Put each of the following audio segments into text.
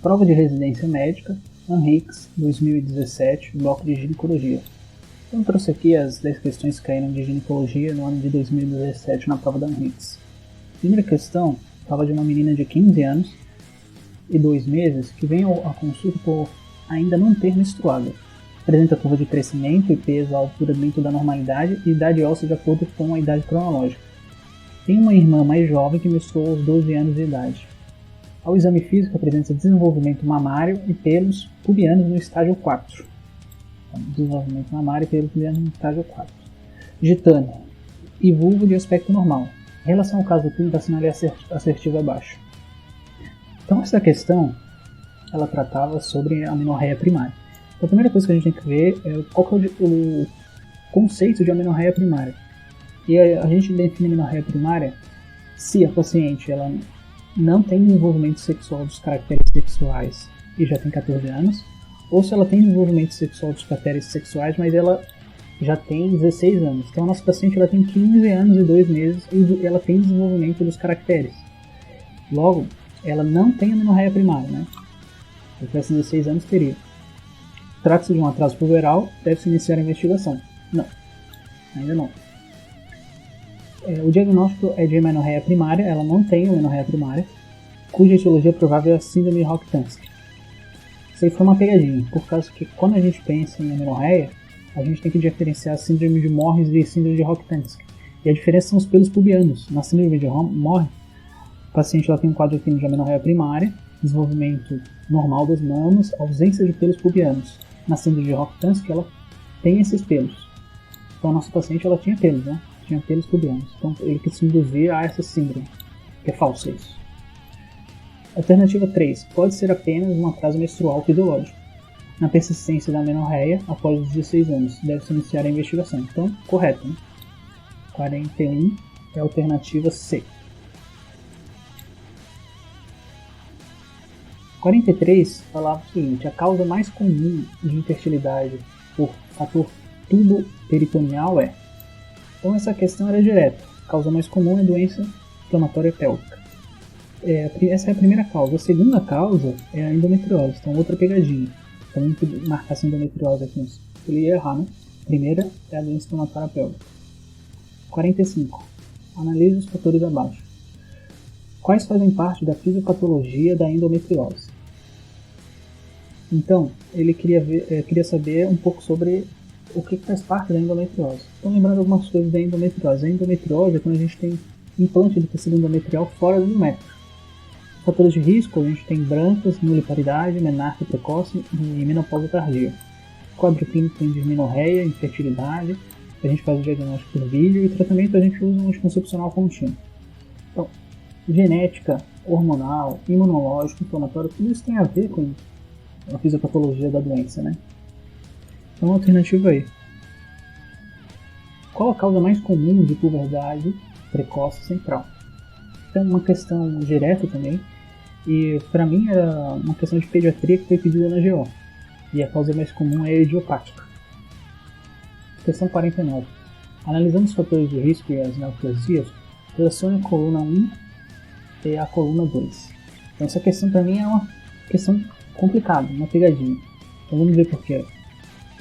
Prova de residência médica, Henriques, 2017, bloco de ginecologia. Então eu trouxe aqui as 10 questões que caíram de ginecologia no ano de 2017 na prova da Henriques. A primeira questão fala de uma menina de 15 anos e 2 meses que vem à consulta por ainda não ter menstruado. Apresenta curva de crescimento e peso à altura dentro da normalidade e idade óssea de acordo com a idade cronológica. Tem uma irmã mais jovem que menstruou aos 12 anos de idade. Ao exame físico apresenta desenvolvimento mamário e pelos pubianos no estágio 4. Desenvolvimento mamário e pelos pubianos no estágio 4. Gitana e vulva de aspecto normal. Em relação ao caso do clínico, assinale assertivo abaixo. Então essa questão, ela tratava sobre a amenorreia primária. Então, a primeira coisa que a gente tem que ver é qual que é o conceito de amenorreia primária. E a gente define a amenorreia primária se a paciente ela não tem desenvolvimento sexual dos caracteres sexuais e já tem 14 anos, ou se ela tem desenvolvimento sexual dos caracteres sexuais, mas ela já tem 16 anos. Então a nossa paciente ela tem 15 anos e 2 meses e ela tem desenvolvimento dos caracteres. Logo, ela não tem amenorreia primária, né? Se tivesse 16 anos, teria. Trata-se de um atraso puberal, deve-se iniciar a investigação. Não, ainda não. O diagnóstico é de amenorreia primária, ela não tem amenorreia primária, cuja etiologia provável é a síndrome de Rokitansky. Isso aí foi uma pegadinha, por causa que quando a gente pensa em amenorreia, a gente tem que diferenciar a síndrome de Morris e a síndrome de Rokitansky. E a diferença são os pelos pubianos. Na síndrome de Morris, o paciente ela tem um quadro clínico de amenorreia primária, desenvolvimento normal das mamas, ausência de pelos pubianos. Na síndrome de Rokitansky, ela tem esses pelos. Então a nossa paciente ela tinha pelos, né? Tinha pelos pubianos. Então ele quis se induzir a essa síndrome, que é falso isso. Alternativa 3. Pode ser apenas um atraso menstrual fisiológico. Na persistência da amenorreia, após os 16 anos, deve-se iniciar a investigação. Então, correto, né? 41 é a alternativa C. 43 falava o seguinte: a causa mais comum de infertilidade por fator tubo-peritoneal é. Então essa questão era direta. A causa mais comum é doença inflamatória pélvica. Essa é a primeira causa. A segunda causa é a endometriose. Então outra pegadinha. Também marcar essa endometriose aqui. Ele ia errar, né? A primeira é a doença inflamatória pélvica. 45. Analise os fatores abaixo. Quais fazem parte da fisiopatologia da endometriose? Então, ele queria saber um pouco sobre o que faz parte da endometriose. Então, lembrando algumas coisas da endometriose. A endometriose é quando a gente tem implante de tecido endometrial fora do endométrio. Fatores de risco, a gente tem brancas, nuliparidade, menarca precoce e menopausa tardia. Quadro clínico tem dismenorreia, infertilidade. A gente faz o diagnóstico por vídeo e tratamento a gente usa um anticoncepcional contínuo. Então, genética, hormonal, imunológico, inflamatório, tudo isso tem a ver com a fisiopatologia da doença, né? Então, a alternativa aí. Qual a causa mais comum de puberdade precoce central? Então, uma questão direta também, e para mim era uma questão de pediatria que foi pedida na GO, e a causa mais comum é a idiopática. Questão 49. Analisando os fatores de risco e as neoplasias, relacione a coluna 1 e a coluna 2. Então, essa questão para mim é uma questão complicada, uma pegadinha. Então vamos ver por quê.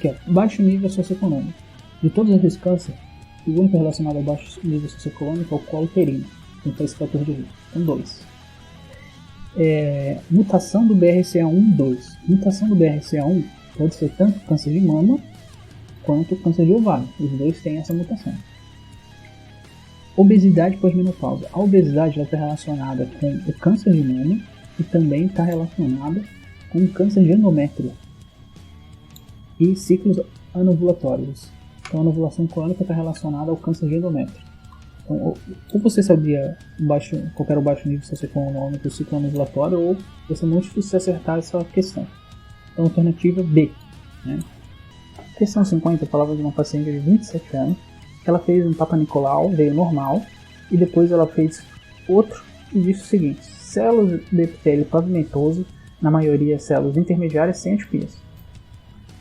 Que é baixo nível socioeconômico. De todos esses cânceres, o único relacionado ao baixo nível socioeconômico é o colo uterino. Então esse fator de risco. Então 2. Mutação do BRCA1, 2. Mutação do BRCA1 pode ser tanto câncer de mama quanto câncer de ovário. Os dois têm essa mutação. Obesidade pós-menopausa. A obesidade está relacionada com o câncer de mama e também está relacionada com o câncer de endométrio e ciclos anovulatórios. Então a anovulação crônica está relacionada ao câncer de endométrio. Então, ou você sabia qual era o baixo nível socioeconômico do ciclo anovulatório, ou vai ser muito difícil acertar essa questão. Então, alternativa B. Né? Questão 50 falava de uma paciente de 27 anos, que ela fez um Papa Nicolau, veio normal, e depois ela fez outro e disse o seguinte: células de epitélio pavimentoso, na maioria células intermediárias sem atipias.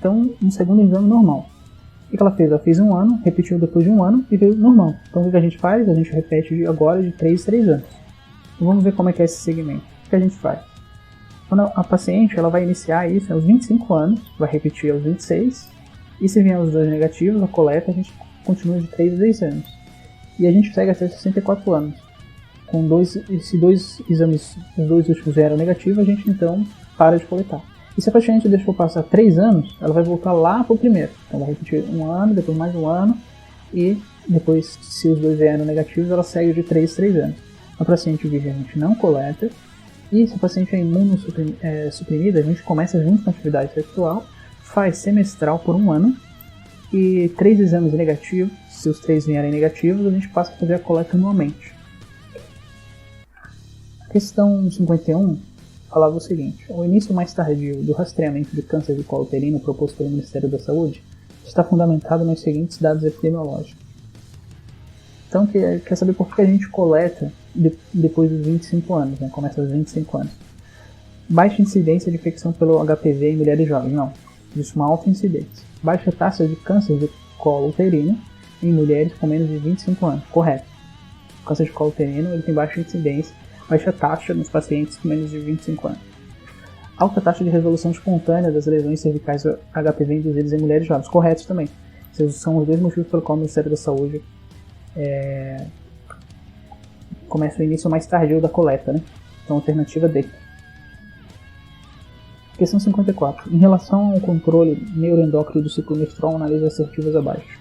Então, um segundo exame normal. O que ela fez? Ela fez um ano, repetiu depois de um ano e veio normal. Então, o que a gente faz? A gente repete agora de 3 em 3 anos. Então, vamos ver como é que é esse segmento. O que a gente faz? Quando a paciente ela vai iniciar isso aos 25 anos, vai repetir aos 26, e se vier os dois negativos, a coleta a gente continua de 3 a 10 anos. E a gente segue até 64 anos. Se dois exames, os dois últimos vieram negativos, a gente então para de coletar. E se a paciente deixou passar 3 anos, ela vai voltar lá para o primeiro. Então vai repetir um ano, depois mais um ano, e depois, se os dois vieram negativos, ela segue de 3 a 3 anos. A paciente virgem a gente não coleta, e se a paciente é imunossuprimida, a gente começa junto com a atividade sexual, faz semestral por um ano, e 3 exames negativos, se os 3 vierem negativos, a gente passa a fazer a coleta anualmente. A questão 51 falava o seguinte: o início mais tardio do rastreamento de câncer de colo uterino proposto pelo Ministério da Saúde está fundamentado nos seguintes dados epidemiológicos. Então, quer saber por que a gente coleta depois dos 25 anos, né? Começa aos 25 anos. Baixa incidência de infecção pelo HPV em mulheres jovens. Não, existe uma alta incidência. Baixa taxa de câncer de colo uterino em mulheres com menos de 25 anos. Correto. O câncer de colo uterino ele tem baixa incidência, baixa taxa nos pacientes com menos de 25 anos. Alta taxa de resolução espontânea das lesões cervicais HPV induzidas em mulheres jovens. Correto também. Esses são os dois motivos pelo qual o Ministério da Saúde começa o início mais tardio da coleta, né? Então, alternativa D. Questão 54. Em relação ao controle neuroendócrino do ciclo menstrual, analise assertivas abaixo.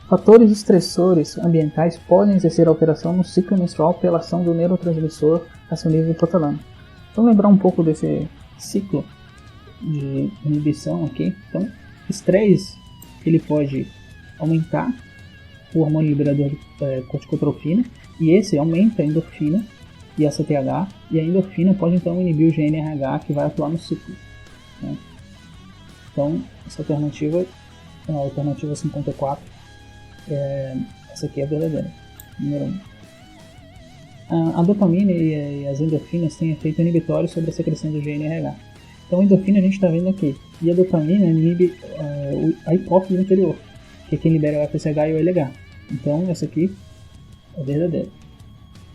Fatores estressores ambientais podem exercer alteração no ciclo menstrual pela ação do neurotransmissor a seu nível hipotálamo. Vamos lembrar um pouco desse ciclo de inibição aqui. Então, estresse ele pode aumentar o hormônio liberador de corticotrofina, e esse aumenta a endorfina e a CTH, e a endorfina pode então inibir o GnRH que vai atuar no ciclo, né? Então, essa alternativa, a alternativa 54, essa aqui é a verdadeira, número 1. A dopamina e as endorfinas têm efeito inibitório sobre a secreção do GnRH. Então, a endorfina a gente está vendo aqui, e a dopamina inibe a hipófise anterior, que é quem libera o FSH e o LH. Então, essa aqui é verdadeira.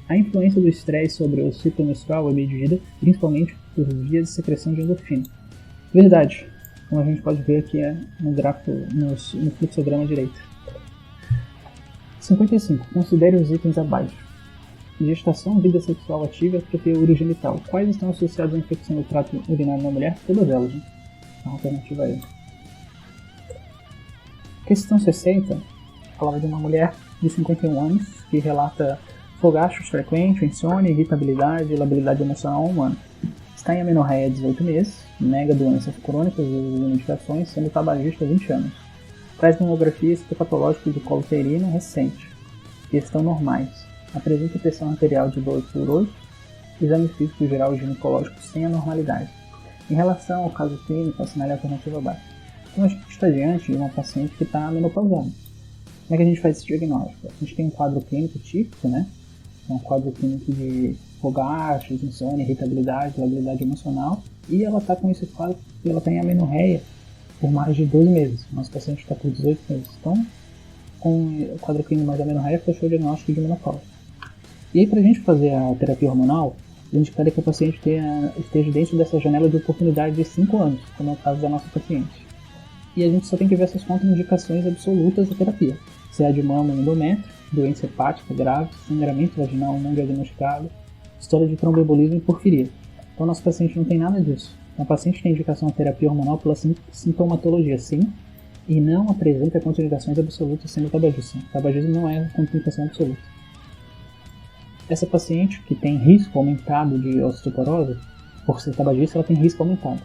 A influência do estresse sobre o ciclo menstrual é medida principalmente por via de secreção de endorfina. Verdade, como a gente pode ver aqui no gráfico, no fluxograma direito. 55. Considere os itens abaixo. Gestação, vida sexual ativa e atrofia urogenital. Quais estão associados à infecção do trato urinário na mulher? Todas elas, né? A alternativa é. Questão 60. Falava de uma mulher de 51 anos que relata fogachos frequentes, insônia, irritabilidade e labilidade emocional há um ano. Está em amenorreia há 18 meses, nega doenças crônicas e medicações, sendo tabagista há 20 anos. Traz mamografia citopatológica de colo uterino recente. Estão normais. Apresenta pressão arterial de 2/8, exame físico geral e ginecológico sem anormalidade. Em relação ao caso clínico, assinale a alternativa abaixo. Então a gente está diante de uma paciente que está menopausada. Como é que a gente faz esse diagnóstico? A gente tem um quadro clínico típico, né? É um quadro clínico de fogachos, insônia, irritabilidade, labilidade emocional, e ela está com esse quadro porque ela tem amenorreia por mais de 12 meses. Nosso paciente está por 18 meses. Então, com o quadro clínico mais amenorreia, fechou o diagnóstico de menopausa. E aí, para a gente fazer a terapia hormonal, a gente quer que a paciente esteja dentro dessa janela de oportunidade de 5 anos, como é o caso da nossa paciente. E a gente só tem que ver essas contraindicações absolutas da terapia. Se é de mama e endométrio, doença hepática grave, sangramento vaginal não diagnosticado, história de tromboembolismo e porfiria. Então, nosso paciente não tem nada disso. Então, o paciente tem indicação de terapia hormonal pela sintomatologia, sim, e não apresenta contraindicações absolutas sendo tabagista. Tabagismo não é contraindicação absoluta. Essa paciente que tem risco aumentado de osteoporose, por ser tabagista, ela tem risco aumentado.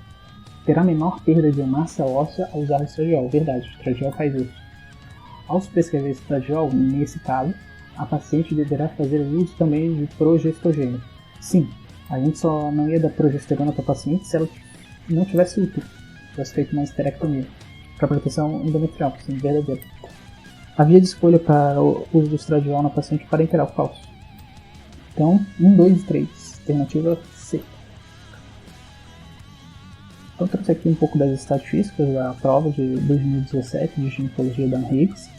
Terá menor perda de massa óssea ao usar estradiol. Verdade, o estradiol faz isso. Ao se prescrever estradiol, nesse caso, a paciente deverá fazer uso também de progestogênio. Sim, a gente só não ia dar progesterona para a paciente se ela não tivesse útero, tivesse feito uma esterectomia, para proteção endometrial, sim, verdadeiro. A via de escolha para o uso do estradiol na paciente parenteral falso. Então, 1, 2 e 3, alternativa C. Então, trouxe aqui um pouco das estatísticas da prova de 2017 de ginecologia da Higgs.